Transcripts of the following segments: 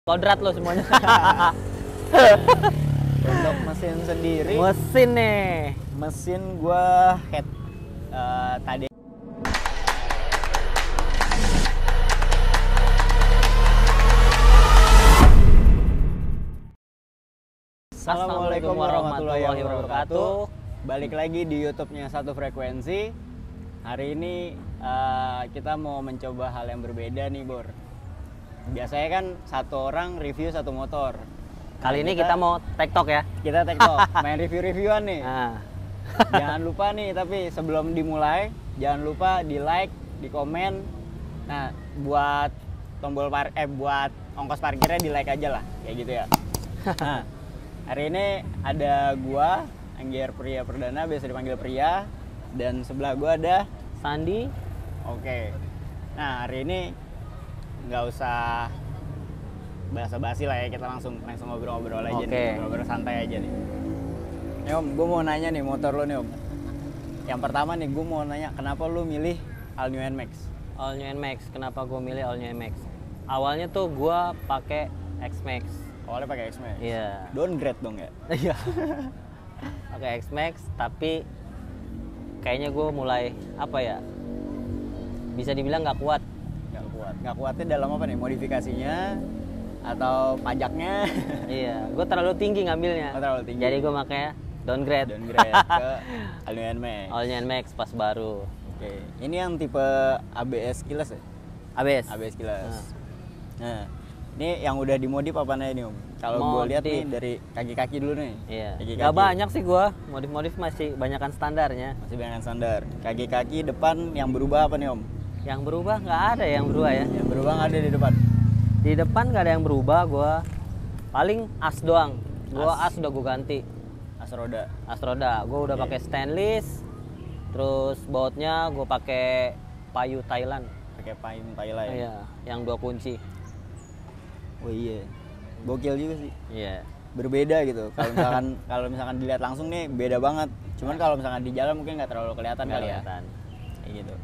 Kodrat lo semuanya. Untuk mesin sendiri, Mesin nih. mesin gua head tadi. Assalamualaikum warahmatullahi wabarakatuh. Balik lagi di YouTube-nya Satu Frekuensi. Hari ini kita mau mencoba hal yang berbeda nih, Bor. Biasanya kan satu orang review satu motor. Kali ini kita mau tektok ya. Kita tektok, main review-reviewan nih. Nah, Jangan lupa nih, tapi sebelum dimulai, jangan lupa di like, di komen. Nah, buat buat ongkos parkirnya di like aja lah, kayak gitu ya. Nah, hari ini ada gua, Angger Pria Perdana, biasa dipanggil Pria, dan sebelah gua ada Sandi. Oke. Nah, hari ini nggak usah basa-basi lah ya, kita langsung ngobrol-ngobrol aja Oke. nih, ngobrol santai aja nih. Nih Om, gue mau nanya nih motor lo nih Om. Yang pertama nih, gue mau nanya kenapa lo milih All New NMAX? All New NMAX. Kenapa gue milih All New NMAX? Awalnya tuh gue pakai X-Max. Awalnya pakai X-Max? Iya. Downgrade dong ya? Iya. Pakai X-Max, tapi kayaknya gue mulai apa ya? Bisa dibilang nggak kuat. Nggak kuat. Nggak kuatnya dalam apa nih? Modifikasinya atau pajaknya? Iya, gue terlalu tinggi ngambilnya. Oh, terlalu tinggi. Jadi gue makanya downgrade. Downgrade ke All New NMAX. All New NMAX pas baru. Oke. Ini yang tipe ABS keyless ya? ABS. ABS keyless. Nah, ini yang udah dimodif apa nih Om? Kalau gue lihat nih Modif. dari kaki-kaki dulu nih. Iya. Kaki-kaki. Gak banyak sih gue. Modif-modif masih banyakan standarnya. Masih banyak standar. Kaki-kaki depan yang berubah apa nih Om? Yang berubah nggak ada yang berubah ya. Yang berubah nggak ada di depan. Di depan nggak ada yang berubah. Gue paling as doang. Gue as udah gue ganti. As roda. As roda. Gue udah Oke. pakai stainless. Terus bautnya gue pakai payu Thailand. Pakai payung Thailand. Iya. Yang 2 kunci. Oh iya. Gokil juga sih. Iya. Berbeda gitu. Kalau misalkan dilihat langsung nih beda banget. Cuman kalau misalkan di jalan mungkin nggak terlalu kelihatan Nggak kali kelihatan. ya. Kayak gitu.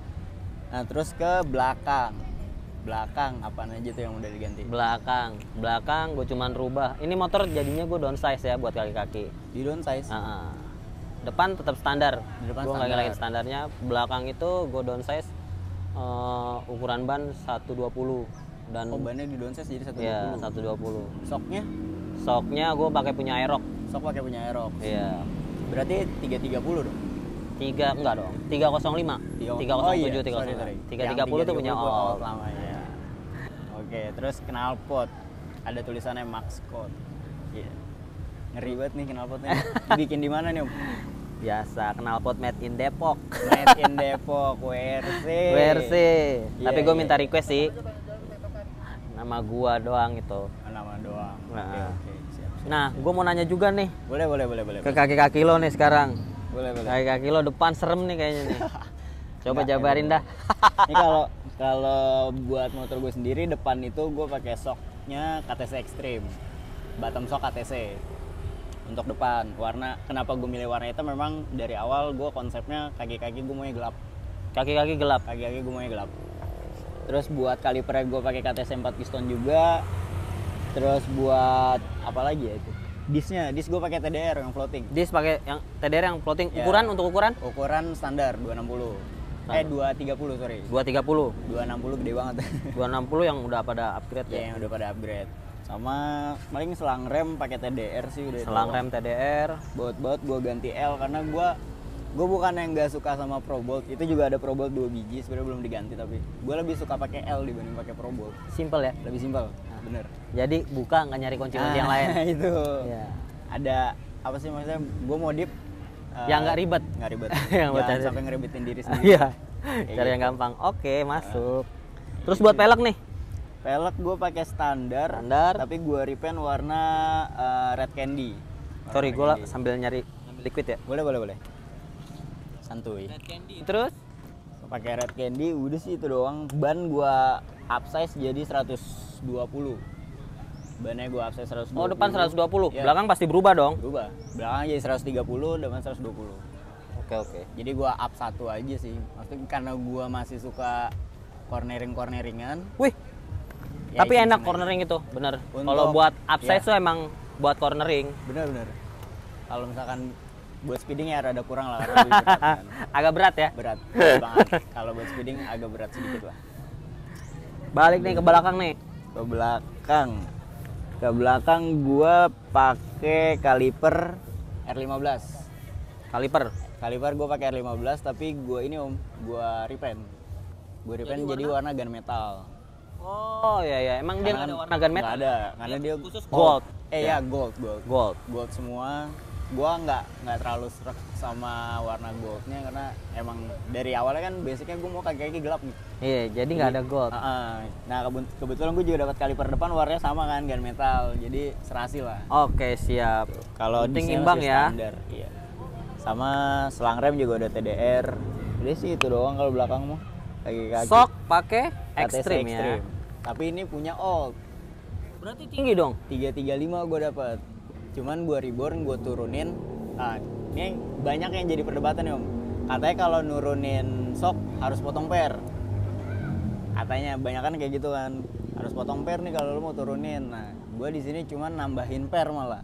Nah, terus ke belakang. Belakang apaan aja tuh yang udah diganti? Belakang gue cuman rubah. Ini motor jadinya gue downsize ya buat kaki-kaki. Di downsize. Depan tetap standar. Di depan Gue nggak standar. ngilangin standarnya. Belakang itu gue downsize ukuran ban 120 dan Oh, bannya di downsize jadi 120. ya 120. Soknya? Shocknya gue pakai punya Aerox. Sok pakai punya Aerox. Iya. Berarti 330 dong. 3 enggak dong. 305. 307 309. 330 tuh punya All. Lamanya. Oke, terus knalpot. Ada tulisannya Max Code. Iya. Ngeri banget nih knalpotnya. Bikin di mana nih, Om? Biasa knalpot made in Depok. Made in Depok, WRC. WRC. Iya, Tapi gue iya. minta request sih. Nama gua doang itu. Nama doang. Nah. Oke, siap. Nah, gue mau nanya juga nih Boleh. ke kaki-kaki lo nih sekarang. Boleh. Kaki-kaki lo depan serem nih kayaknya nih. Coba Enggak, jabarin dah. Ini kalau buat motor gue sendiri depan itu gue pakai shocknya KTC Extreme, bottom shock KTC untuk depan. Kenapa gue milih warna itu? Memang dari awal gue konsepnya kaki-kaki gue maunya gelap. Kaki-kaki gelap. Kaki-kaki gue maunya gelap. Terus buat kalipernya gue pakai KTC 4 piston juga. Terus buat apa lagi ya itu? Disc gue pakai TDR yang floating. Dis pakai yang TDR yang floating. Ya. Ukuran untuk ukuran? Ukuran standar 260. 230 sorry. 230. 260 gede banget. 260 yang udah pada upgrade Ya, ya. yang udah pada upgrade. Sama paling selang rem pakai TDR sih udah. Selang rem TDR. Baut gue ganti L karena gue bukan yang nggak suka sama Pro Bolt. Itu juga ada Pro Bolt 2 biji sebenarnya belum diganti, tapi gue lebih suka pakai L dibanding pakai Pro Bolt. Simple ya. Lebih simpel. Bener. Jadi buka nggak nyari kunci-kunci yang lain. Itu. Iya. Ada apa sih maksudnya? Gue modif Yang nggak ribet. Nggak ribet. Yang buat Jangan cari- sampai ngeribetin diri sendiri. Iya. Kayak Cari gitu. yang gampang. Oke, masuk. Terus buat pelek nih. Pelek gue pakai standar. Standar. Tapi gue repaint warna red candy. Warna Sorry, red gue candy. sambil nyari liquid ya. Boleh. Santuy. Terus Pakai red candy udah sih itu doang. Ban gua upsize jadi 120. Bannya gua upsize 120. oh depan 120. Iya. Belakang pasti berubah dong. Berubah. Belakang jadi 130, depan 120. Oke. Jadi gua up satu aja sih. Maksudnya karena gua masih suka corneringan. Wih, Ya, Tapi enak iseng-iseng cornering itu, bener. Untuk- Kalau buat upsize ya. tuh emang buat cornering. Bener. Kalau misalkan buat speeding ya rada kurang lah karena lebih berat kan. Agak berat ya. Berat banget. Kalau buat speeding agak berat sedikit lah. Balik nih ke belakang nih. Ke belakang gua pakai kaliper R15. Kaliper gua pakai R15 tapi gua ini Om, gua repaint. Gua repaint jadi warna gunmetal. Oh iya, emang dia nggak ada warna gunmetal? Nggak ada, karena dia khusus gold. Ya gold. Gold. Semua. Gua nggak terlalu serak sama warna goldnya karena emang dari awalnya kan basicnya gua mau kaki gelap nih. Iya, jadi nggak ada gold. Nah kebetulan gue juga dapat kaliper depan warnanya sama kan gunmetal, jadi serasi lah. Oke, siap. Kalau penting disnya imbang masih ya. standar, iya. Sama selang rem juga udah TDR. Jadi sih itu doang kalau belakang mah. Kaki-kaki. Sok pakai KTC ekstrim ya. Extreme. Tapi ini punya old. Berarti tinggi dong. 335 gue dapat. Cuman gue reborn, gue turunin. Nah, ini banyak yang jadi perdebatan nih Om. Katanya kalau nurunin sok harus potong per. Katanya banyak kan kayak gitu kan. Harus potong per nih kalau lu mau turunin. Nah, gue di sini cuman nambahin per malah.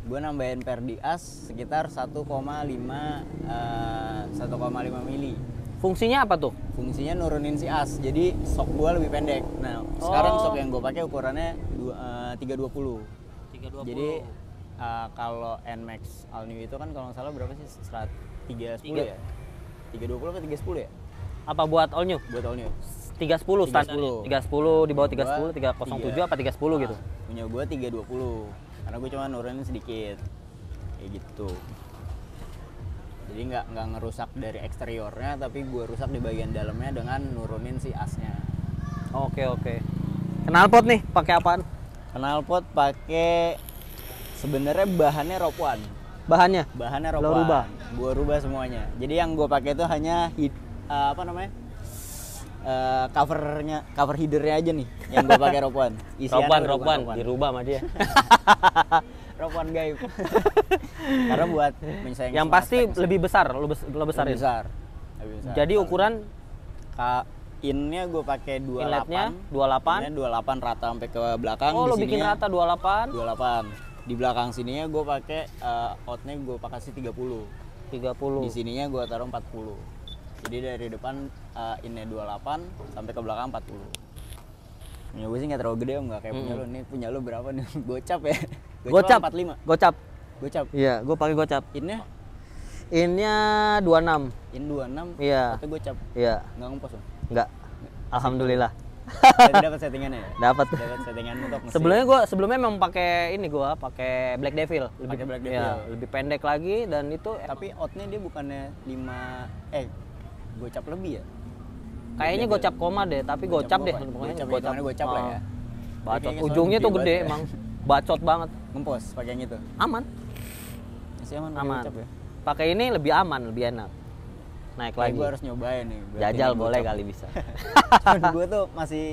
Gue nambahin per di as sekitar 1,5 mili. Fungsinya apa tuh? Fungsinya nurunin si as. Jadi sok gue lebih pendek. Nah, sekarang sok yang gue pakai ukurannya 320. 320. Jadi kalau Nmax All New itu kan kalau nggak salah berapa sih? 310 ya? 320 atau 310 ya? Apa buat all new? Buat All New. 310 standarnya. 310 di bawah 310, 307 apa 30 gitu. Punya gue 320. Karena gue cuma nurunin sedikit. Kayak gitu. Jadi nggak ngerusak dari eksteriornya, tapi gue rusak di bagian dalamnya dengan nurunin si asnya. Oke. Knalpot nih pakai apaan? Knalpot pakai sebenarnya bahannya Rope One. Bahannya? Bahannya Rope Lo One. rubah? Gue rubah semuanya. Jadi yang gue pakai itu hanya cover headernya aja nih yang gue pakai Rope One. Rope One dirubah sama dia. Rope One gaib. Karena buat menyesuaikan Yang semua pasti aspek lebih besar, lo besarin. lebih besar. Jadi ukuran innya gue pakai 28. inletnya 28. Innya 28 rata sampai ke belakang. Oh, Di lo bikin sininya rata 28. 28. Di belakang sininya gue pakai outnya gue kasih 30. 30. Di sininya gue taruh 40. Jadi dari depan innya 28 sampai ke belakang 40. Punya gue sih nggak terlalu gede Om, nggak kayak punya lo. Ini punya lo berapa nih? Gocap ya? Gocap 45. Gocap. Iya, gue pakai gocap. Innya? Innya 26. In 26. Iya. Atau gocap? Iya. Nggak ngempos Om? Enggak. Alhamdulillah. Jadi dapat settingannya ya? Dapat. Dapat settingan untuk mesin. Sebelumnya memang pakai pakai Black Devil. Pakai Black Devil. Ya, lebih pendek lagi dan itu Tapi outnya dia bukannya 5 gocap lebih ya? kayaknya gocap koma deh, tapi gocap deh pokoknya. Gocap lah ya. Bacot. Kayaknya Ujungnya soalnya tuh gede banget ya. emang. Bacot banget. Ngempos pakai yang itu. Aman. Masih aman. Aman. Gocap ya? Pakai ini lebih aman, lebih enak. Naik Kayak lagi. gue harus nyobain nih. berarti Jajal ini boleh gocap. kali bisa. Cuman gue tuh masih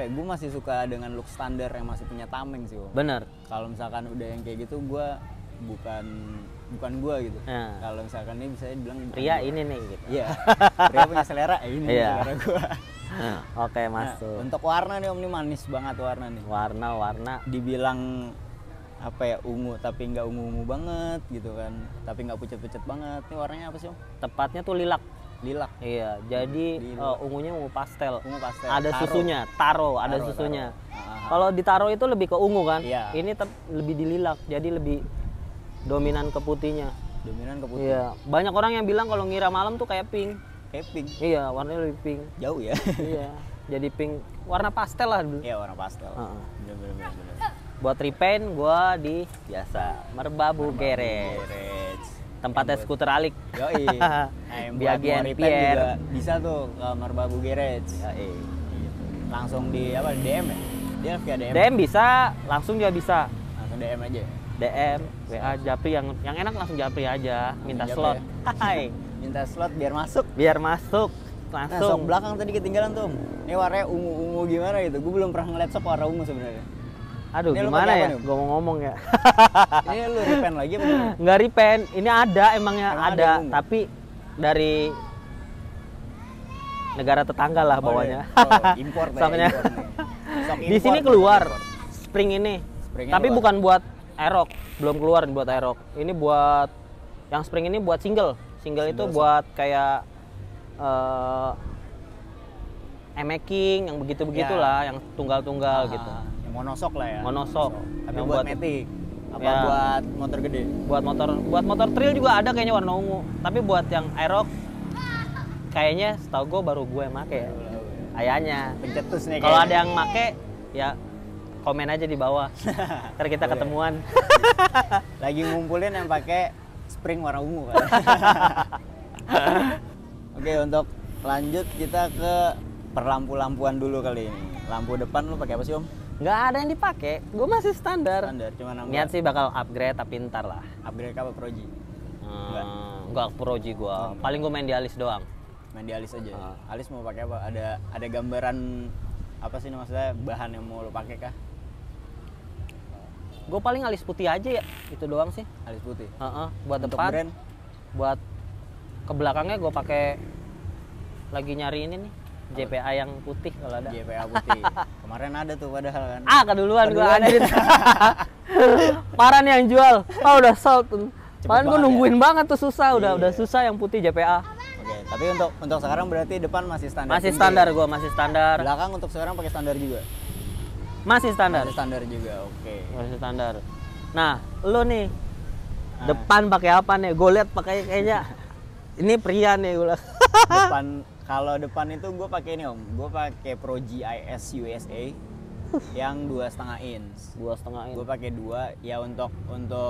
gue masih suka dengan look standar yang masih punya tameng sih Om. Bener. Kalau misalkan udah yang kayak gitu gue bukan gue gitu. Nah. Kalau misalkan ini bisa dibilang bukan Pria gua. ini nih gitu. Iya. Pria punya selera ini Iya. selera gue. Oke, Nah, masuk. untuk warna nih Om, ini manis banget warna nih. Warna. Dibilang ungu tapi nggak ungu banget gitu kan, tapi nggak pucet banget. Ini warnanya apa sih Om? Tepatnya tuh lilac. Lilac. Iya, jadi Lilac. ungunya ungu pastel. Ungu pastel. Ada Taro. susunya, ada Taro, susunya. taro. Kalau ditaro itu lebih ke ungu kan? Iya. Ini lebih dililak, jadi lebih dominan ke putihnya. Dominan ke putih. Iya, banyak orang yang bilang kalau ngira malam tuh kayak pink. Kayak pink. Iya, warnanya lebih pink. Jauh ya. Iya, jadi pink. Warna pastel lah dulu. Iya, warna pastel. Heeh. Bener. Buat repaint gua di biasa Merbabu Garage. Tempatnya skuter alik. Yoi. Nah, yang buat Biagi mau and repaint Pierre. juga bisa tuh ke Merbabu Garage. Yoi. Langsung di DM ya? Dia via DM. DM bisa, langsung juga bisa. Langsung DM aja. DM, WA, Japri yang enak langsung Japri aja, minta Japri slot. ya? Hai, Minta slot biar masuk. biar masuk Nah, sok langsung. belakang tadi ketinggalan tuh Om. Ini warnanya ungu-ungu gimana gitu. Gue belum pernah ngeliat sok warna ungu sebenarnya. Aduh, Ini lu gimana pakai apa ya? nih, Om? Gua mau ngomong ya. Ini lu repaint lagi apa gimana? Nggak repaint, ini ada emangnya Emang ada ada, ungu? tapi dari negara tetangga lah bawahnya. Oh, import ya, Soalnya import nih. Di sini keluar spring ini. Springnya Tapi keluar. bukan buat aerox, belum keluar buat aerox. Ini buat yang spring ini buat single. Single itu Single buat kayak emaking yang begitu-begitulah, yang tunggal-tunggal gitu. Yang monosok lah ya. Monosok. Tapi Yang buat matic. Apa Ya. buat motor gede? Buat motor trail juga ada kayaknya warna ungu. Tapi buat yang aerox kayaknya setahu gue baru gue yang make ya. Kayaknya. Pencetus nih Kalau ada kayaknya. yang make ya komen aja di bawah. Ntar kita Boleh. ketemuan. Lagi ngumpulin yang pakai spring warna ungu kan. Oke, untuk lanjut kita ke perlampu-lampuan dulu kali ini. Lampu depan lu pakai apa sih, Om? Nggak ada yang dipakai, gue masih standar. Standar, cuma nambah. Niat sih bakal upgrade tapi ntar lah. Upgrade apa Proji? Nggak proji gue, paling gue main di alis doang. Main di alis aja. Ah. Alis mau pakai apa? Ada gambaran apa sih maksudnya bahan yang mau lu pakai kah? Gue paling alis putih aja ya, itu doang sih. Alis putih. Buat Untuk depan, brand buat ke belakangnya gue pakai lagi nyari ini nih, JPA yang putih kalau ada. JPA putih. Kemarin ada tuh padahal kan. Keduluan gue Keduluan ya. anjir. Parah nih yang jual. Udah sold. Padahal gue banget nungguin banget tuh susah, udah Iya. susah yang putih JPA. Oke, tapi untuk sekarang berarti depan masih standar. Masih tinggi. standar gue, masih standar. Belakang untuk sekarang pakai standar juga. Masih standar. Masih standar juga. Oke. Masih standar. Nah, lu nih Nah. depan pakai apa nih? Gue liat pakai kayaknya ini pria nih gue. Depan kalau depan itu gue pakai ini Om. Gue pakai Pro GIS USA yang 2,5 inch. 2,5 Gue in. pakai 2 ya untuk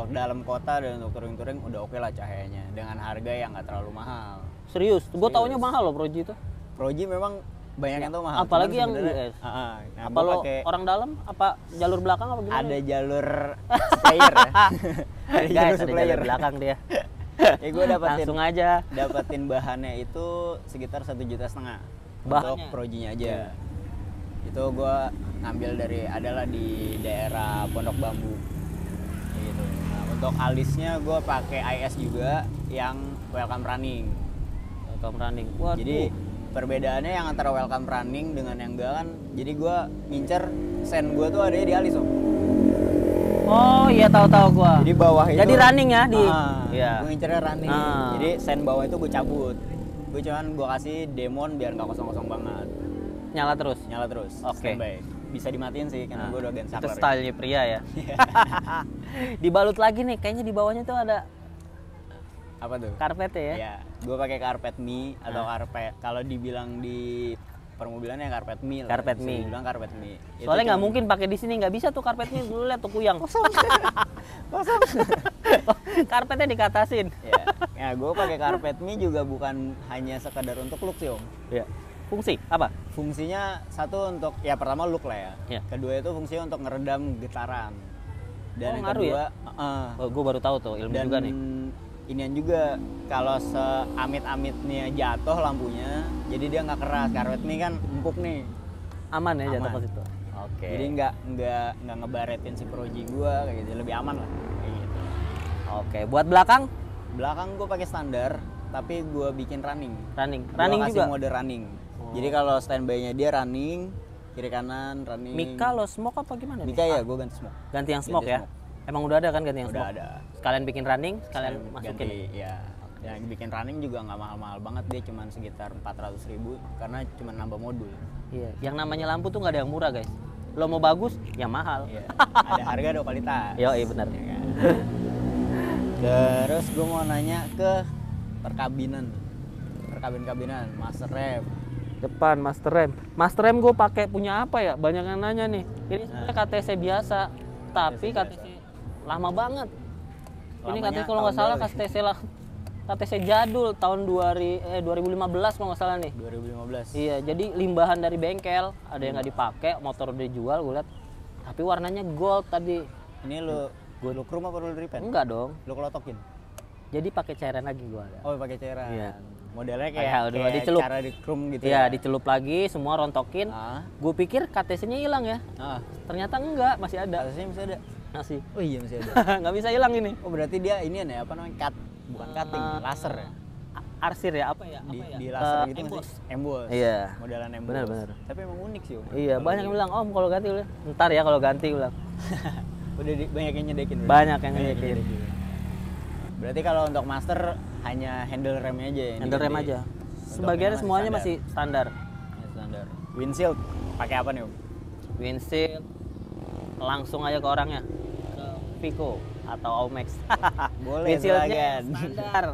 dalam kota dan untuk touring-touring udah oke lah cahayanya dengan harga yang nggak terlalu mahal. Serius, gue Serius. taunya mahal loh Proji itu. Pro G memang banyak yang tahu mahal. Apalagi cuman yang sebenarnya- US. Nah, Apa gua lo pakai orang dalam? Apa jalur belakang apa gimana? ada jalur supplier ya. Ada jalur Guys, ada supplier. jalur belakang dia. Ya gue Langsung aja. dapetin bahannya itu sekitar 1,5 juta untuk Bahannya? Pro G-nya aja. Itu gue ngambil dari adalah di daerah Pondok Bambu. Kayak gitu. Nah, untuk alisnya gue pakai IS juga yang welcome running. Welcome running. Waduh. Jadi perbedaannya yang antara welcome running dengan yang enggak kan, jadi gue ngincer sen gue tuh adanya di alis Om. Oh iya tahu gua. Jadi bawah itu Jadi running ya di. Iya. gue ngincernya running. Ah. Jadi sen bawah itu gue cabut. Gue kasih demon biar nggak kosong-kosong banget. Nyala terus. Nyala terus. Oke. Standby. Bisa dimatiin sih karena gue udah gen Itu sampler. stylenya pria ya. Dibalut lagi nih, kayaknya di bawahnya tuh ada Apa tuh? karpetnya ya. Iya, gue pakai karpet mie atau karpet. Kalau dibilang di permobilannya karpet mie lah. Karpet Bisa mie. dibilang karpet mie. Itu Soalnya nggak cuma- mungkin pakai di sini, nggak bisa tuh karpetnya. Dulu lihat tuh kuyang. Kosong. Karpetnya dikatasin. Ya gue pakai karpet mie juga bukan hanya sekedar untuk look sih Om. Iya. Fungsi apa? Fungsinya satu untuk ya pertama look lah ya. Iya. Kedua itu fungsinya untuk ngeredam getaran. Dan Oh, yang ngaruh kedua, Oh, gue baru tahu tuh ilmu dan juga nih. inian juga kalau seamit-amitnya jatuh lampunya, jadi dia nggak keras. Karpet mie kan empuk nih. Aman ya jatuh Aman. ke situ. Oke. Jadi nggak ngebaretin si Proji gua kayak gitu, lebih aman lah kayak gitu. Oke, buat belakang Belakang gua pakai standar, tapi gua bikin running. running. Gua Running kasih juga. mode running. Oh. Jadi kalau standby-nya dia running, kiri kanan running. Mika lo smoke apa gimana nih? Mika ya, gua ganti smoke. Ganti yang smoke Ganti ya. Emang udah ada kan ganti yang Udah smoke? ada. Sekalian bikin running, sekalian Ganti, masukin. ya. Yang bikin running juga nggak mahal-mahal banget, dia cuma sekitar 400.000 karena cuma nambah modul. Iya, yang namanya lampu tuh nggak ada yang murah, guys. Lo mau bagus, yang mahal. Iya. Ada harga ada kualitas. Yo, iya benar. Ya kan? Terus gue mau nanya ke perkabinan, master rem. Depan master rem. Master rem gue pakai punya apa ya? Banyak yang nanya nih. Ini sebenarnya KTC biasa, tapi KTC lama banget. Ini Lamanya KTC kalau nggak tahun salah berapa KTC lah. KTC jadul tahun 2015 kalau nggak salah nih. 2015. Iya, jadi limbahan dari bengkel, ada yang nggak dipakai, motor udah dijual, gue liat. Tapi warnanya gold tadi. Ini lu krum apa lu repaint? Enggak dong. Lu kelotokin. Jadi pakai cairan lagi gua ada. Oh, pakai cairan. Iya. Modelnya Kayak kayak, udah dicelup. cara di krum gitu Iya, ya. dicelup lagi, semua rontokin. Ah. Gue pikir KTC-nya hilang ya. Ah, Ternyata enggak, masih ada. atasnya masih ada. Masih. Oh iya masih ada. Nggak bisa hilang ini. Oh berarti dia ini ya apa namanya cut, bukan cutting, Ah. laser ya. arsir ya, apa ya? Di laser gitu nggak Emboss. sih? Emboss. Iya. Modelan emboss. Benar-benar. Tapi emang unik sih Om. Iya, Kalau banyak yang gitu. bilang, "Om, kalau ganti udah." Ntar ya kalau ganti ulang. Udah banyak yang nyedekin. berarti? Banyak yang nyedekin. Berarti kalau untuk master hanya handle remnya aja yang Handle rem diganti. aja. Untuk Sebagian remnya semuanya standar. masih standar. Ya, standar. Windshield pakai apa nih Om? Windshield langsung aja ke orangnya. Ke Vico atau Aumex. Boleh Windshieldnya silakan. standar.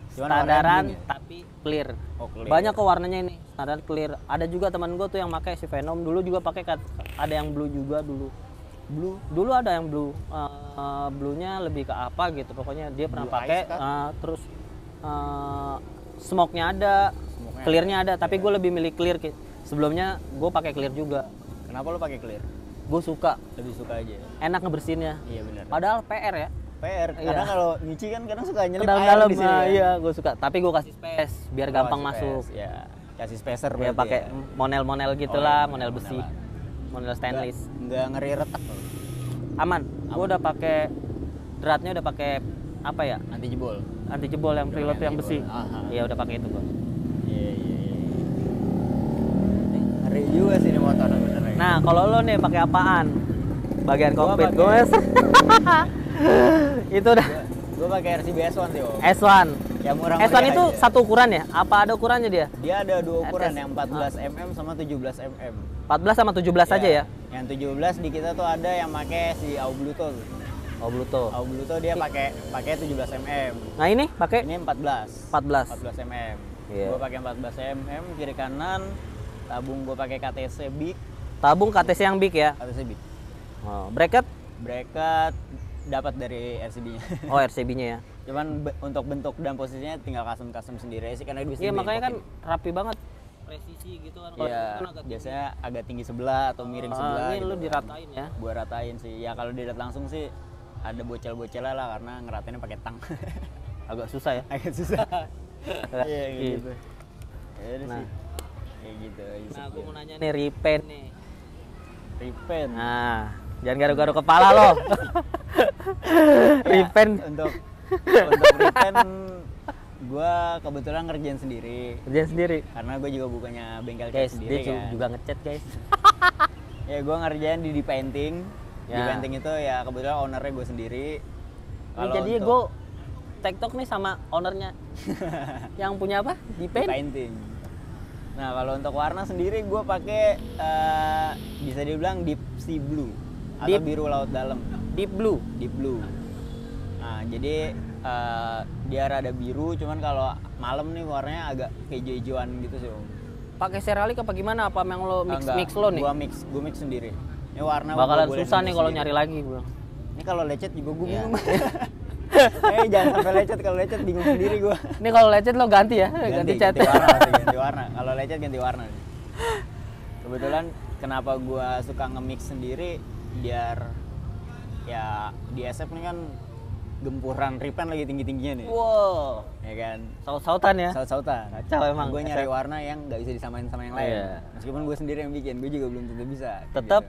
Cuman Standaran warnanya ya? tapi clear. Oh, clear. Banyak kok warnanya ini, standar clear. Ada juga teman gue tuh yang pakai si Venom, dulu juga pakai ada yang blue juga dulu. Dulu ada yang blue. Bluenya lebih ke apa gitu. Pokoknya dia pernah Blue pakai ice kah? terus smoke-nya ada, Smoke-nya clear-nya ada, tapi gue lebih milih clear. Sebelumnya gue pakai clear juga. Kenapa lo pakai clear? Gue suka, Lebih suka aja. enak ngebersihinnya. Iya benar. Padahal PR ya. PR. Iya. Karena kalau nyuci kan kadang suka Ke nyelip air dalam-dalam, di sini. kan? iya gue suka. Tapi gue kasih space biar Oh, gampang space. masuk. Ya, kasih spacer Ya berarti pakai ya. monel-monel Oh, gitulah, iya, monel besi, monel-monelan. monel stainless. Nggak ngeri retak loh. Aman. Gue udah pakai dratnya udah pakai apa ya? Anti jebol. Anti jebol yang preload pakai yang anti besi. jebol. Aha. Iya udah pakai itu gue. Iya, iya, iya. Ngeri juga sih ini motor benernya. Nah kalau lo nih pakai apaan? Bagian Gua kokpit pakai- gue. Itu udah Gue pakai RCB S1 sih Om. S1. Yang murah S1 itu satu ukuran ya? Apa ada ukurannya dia? Dia ada dua ukuran, RCS. yang 14 mm sama 17 mm. 14 sama 17 aja ya? Yang 17 di kita tuh ada yang pakai si Aubluto. Oh Bluetooth. Aubluto dia pakai 17 mm. Nah ini pakai Ini 14. 14. 14 mm. Iya. Gue pakai 14 mm kiri kanan. Tabung gue pakai KTC Big. Tabung KTC yang big ya? KTC Big. Oh, bracket? Bracket dapat dari RCB-nya. Oh RCB-nya ya? Cuman untuk bentuk dan posisinya tinggal custom sendiri aja sih karena bisa Iya makanya kan dibengkokin. rapi banget. Presisi gitu kan. Kalau Iya, itu kan agak tinggi. biasanya agak tinggi sebelah atau miring sebelah. Ini gitu lu kan. diratain ya? Gua ratain sih. Ya kalau dilihat langsung sih ada bocel-bocelnya lah karena ngeratainnya pakai tang. Agak susah ya? Agak susah. Iya kayak Iya. gitu. Ya udah Nah. sih. Kayak gitu aja Nah sih. gue mau nanya nih repaint nih. Repaint. Nah jangan garu-garu kepala lo. Ya, Repaint. untuk repaint gua kebetulan ngerjain sendiri Kerjain sendiri. karena gue juga bukannya bengkel cat Guys, sendiri dia kan. juga ngecat guys. Ya gue ngerjain di painting. Di Ya. painting itu ya kebetulan ownernya gue sendiri. Ini jadi gue TikTok nih sama ownernya. Yang punya apa? Di paint? painting. Nah kalau untuk warna sendiri gue pakai bisa dibilang deep sea blue atau Deep- biru laut dalam. Deep blue. Deep blue. Nah jadi dia rada biru, cuman kalau malam nih warnanya agak hijau-hijauan gitu sih Om. Pakai seralik apa gimana? Apa yang lo Enggak, mix lo nih? Gue mix sendiri. Ini warna Bakalan gua boleh susah mix nih kalau sendiri. nyari lagi gue. Ini kalau lecet juga gue Iya. bingung. Jangan sampai lecet, kalau lecet bingung sendiri gue. Ini kalau lecet lo ganti ya, ganti cat. Ganti warna, pasti ganti warna. Kalau lecet ganti warna. Kebetulan kenapa gue suka nge-mix sendiri biar ya di SF ini kan gempuran repaint lagi tinggi-tingginya nih. Wow, Ya kan? saut-sautan ya. Saut-sautan. Kacau emang. Gue nyari warna yang nggak bisa disamain sama yang lain. Iya. Meskipun gue sendiri yang bikin, gue juga belum tentu bisa. Tetap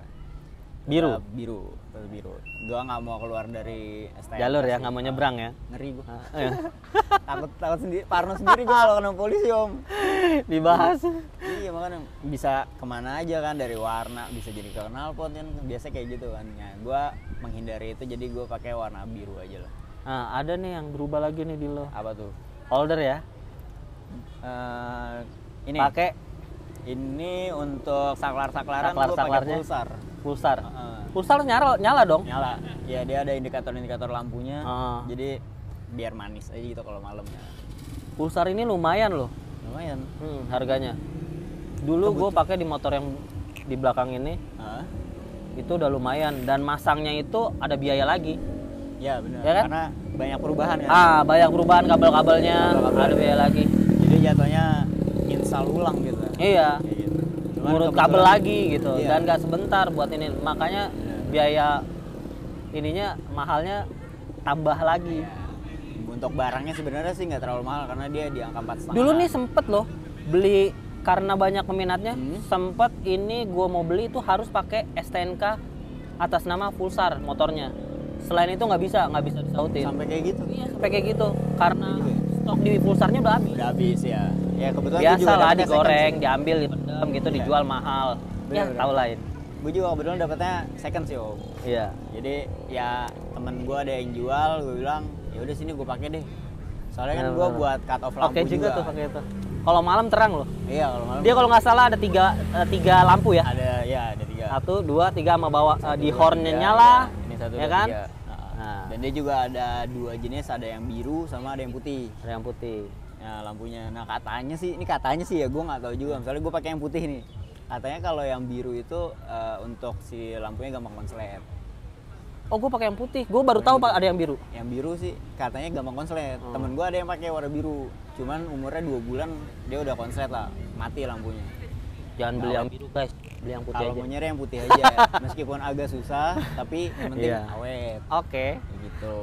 biru. Tetap biru, tetap biru. Gue nggak mau keluar dari STM. Jalur ya, nggak mau nyebrang ya. Ngeri gue. Iya. takut sendiri, parno sendiri gue kalau kena polisi Om. Dibahas. Iya makanya bisa kemana aja kan, dari warna bisa jadi ke knalpot kan, biasa kayak gitu kan. Nah, gue menghindari itu jadi gue pakai warna biru aja lah. Nah, ada nih yang berubah lagi nih di lo. Apa tuh? Holder ya. Ini Pakai ini untuk saklar-saklaran gue pakai Saklar-saklarnya? pulsar. pulsar. Heeh. Pulsar nyala dong. Nyala. Ya dia ada indikator-indikator lampunya. Ah. Jadi biar manis aja gitu kalau malamnya. Pulsar ini lumayan loh. Lumayan. Harganya. Dulu gue pakai di motor yang di belakang ini, Hah? itu udah lumayan, dan masangnya itu ada biaya lagi. Ya benar. Ya kan? Karena banyak perubahan kan. Banyak perubahan kabel-kabelnya, Kabel-kabel. ada biaya lagi. Jadi jatuhnya install ulang gitu. Iya. Kayak gitu. Cuman Ngurut kebetulan- kabel lagi gitu, Iya. dan nggak sebentar buat ini. Makanya Iya. biaya ininya mahalnya tambah lagi. Untuk barangnya sebenarnya sih nggak terlalu mahal karena dia di angka 4,5. Dulu nih sempet loh beli karena banyak peminatnya. Sempet ini gue mau beli itu harus pakai STNK atas nama Pulsar motornya. Selain itu nggak bisa disautin. sampai kayak gitu. Iya, sampai kayak gitu karena Iya juga ya? stok di pulsarnya udah habis. Udah habis ya. Ya kebetulan gua Biasa juga lah dapetnya digoreng, second diambil, dipendam gitu, Iya. dijual mahal. Ya Bener-bener. tau lain. sih. Gua juga kebetulan dapetnya second sih Om. Iya. Jadi ya temen gua ada yang jual, gua bilang ya udah sini gua pakai deh. Soalnya kan gua Bener-bener. buat cut off lampu Oke juga tuh pakai itu. Kalau malam terang loh. Iya kalau malam. Dia kalau nggak salah ada tiga lampu ya. ada 3. 1, 2, 3 sama bawa di Dua, hornnya tiga, nyala. ya. Ini 1, ya 2, kan? 3. Nah. Dan dia juga ada 2 jenis, ada yang biru sama ada yang putih. Ada yang putih. Nah lampunya, nah katanya sih ya gue nggak tahu juga. Misalnya gue pakai yang putih nih, katanya kalau yang biru itu untuk si lampunya gampang konslet. Oh, gue pakai yang putih. Gue baru tahu Pak ada yang biru. Yang biru sih katanya gampang konslet. Temen gue ada yang pakai warna biru, cuman umurnya 2 bulan dia udah konslet lah, mati lampunya. Jangan beli yang biru guys, beli yang putih Kalau aja. mau nyari yang putih aja, meskipun agak susah, tapi yang penting Iya. awet. Oke. Kayak gitu.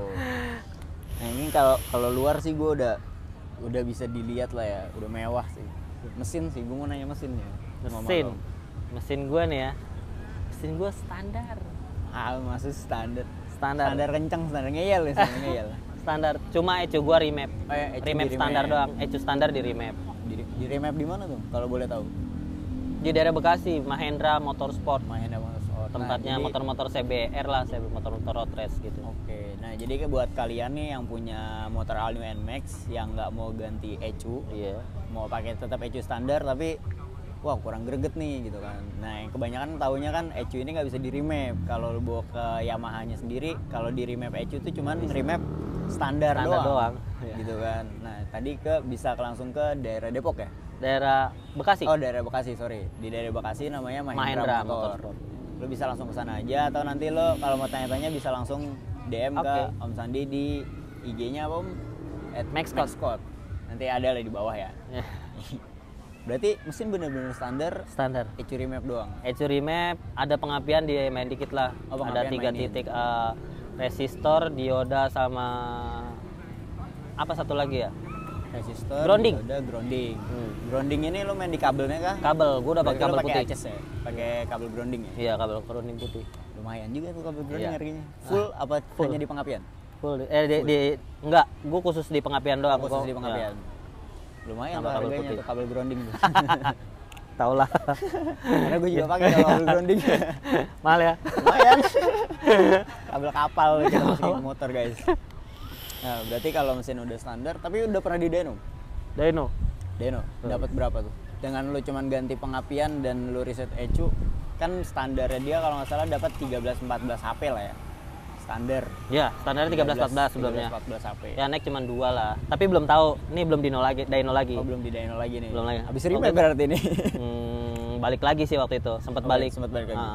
Nah ini kalau luar sih gue udah bisa dilihat lah ya, udah mewah sih. Mesin sih, gue mau nanya mesinnya. Sama Mesin. Bang. Mesin gue nih ya. Mesin gue standar. Maksud standar. Standar. Standar kencang, standar ngeyel ya, standar ngeyel. Standar. Cuma ecu gue remap. Oh ya, ecu Remap di standar remap. doang. Ecu standar di remap. Di remap di mana tuh? Kalau boleh tahu. Di daerah Bekasi, Mahendra Motorsport. Main sama oh, Tempatnya motor-motor CBR lah, motor-motor road race gitu. Oke, nah jadi buat kalian nih yang punya motor All New NMAX yang nggak mau ganti ecu, Iya. mau pakai tetap ecu standar tapi wah kurang greget nih gitu kan. Nah yang kebanyakan taunya kan ecu ini nggak bisa di remap. Kalau lu bawa ke Yamaha-nya sendiri, kalau di remap ecu itu cuman remap standar doang. Iya. Gitu kan. Nah tadi bisa langsung ke daerah Depok ya? Daerah Bekasi. Oh daerah Bekasi, sorry. Di daerah Bekasi namanya Mahendra Motor. Motorsport. Lo bisa langsung ke sana aja atau nanti lo kalau mau tanya-tanya bisa langsung DM ke Oke. Om Sandi di IG-nya apa Om? Maxcode. Nanti ada lah di bawah ya. Ya, Berarti mesin bener-bener standar, standar. ecu remap doang. Ecu remap, ada pengapian di main dikit lah. Oh, Ada pengapian 3 mainin. titik resistor, dioda sama apa satu lagi ya? Resistor, Grounding. udah grounding. Grounding ini lo main di kabelnya kah? Kabel, gua udah pakai Berarti lo kabel pakai putih. ACS ya? Pakai kabel grounding ya? Iya, kabel grounding putih. Lumayan juga tuh kabel grounding Iya. harganya. Full apa full. hanya di pengapian? Full. Enggak, gua khusus di pengapian doang. Khusus kok. di pengapian. Ya, Lumayan Sama tuh kabel harganya putih. tuh kabel grounding tuh. tau lah. Karena gue juga pakai kabel grounding. Mahal ya? Lumayan. Kabel kapal kita masukin ke motor guys. Nah, berarti kalau mesin udah standar, tapi udah pernah di Deno? Dyno. Deno, dapat berapa tuh? Dengan lu cuman ganti pengapian dan lu reset ecu, kan standarnya dia kalau nggak salah dapat 13-14 HP lah ya. Standar. Ya, standarnya 13-14 sebelumnya. 14 HP. Ya naik cuma 2 lah. Tapi belum tahu. Ini belum Dyno lagi. Oh, belum di Deno lagi nih. Belum lagi. Habis Waktu remap itu- berarti nih. Balik lagi sih waktu itu. Sempat Oh, balik. sempet balik lagi.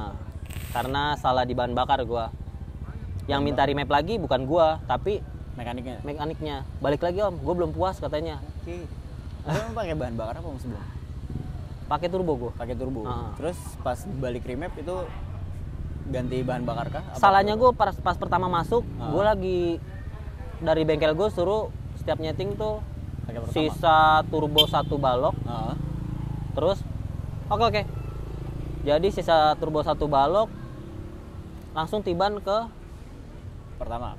Karena salah di bahan bakar gua. Yang minta remap lagi bukan gua, tapi Mekaniknya. mekaniknya. Balik lagi Om, gua belum puas katanya. Oke. Lu pakai bahan bakar apa Om sebelum? Pakai turbo gua. Pakai turbo. Ah. Terus pas balik remap itu ganti bahan bakar kah? Apa Salahnya turbo? gua pas pertama masuk, gua lagi dari bengkel gua suruh setiap nyeting tuh Pakai pertama. sisa turbo 1 balok. Ah. Terus oke. Jadi sisa turbo 1 balok langsung tiban ke Pertama.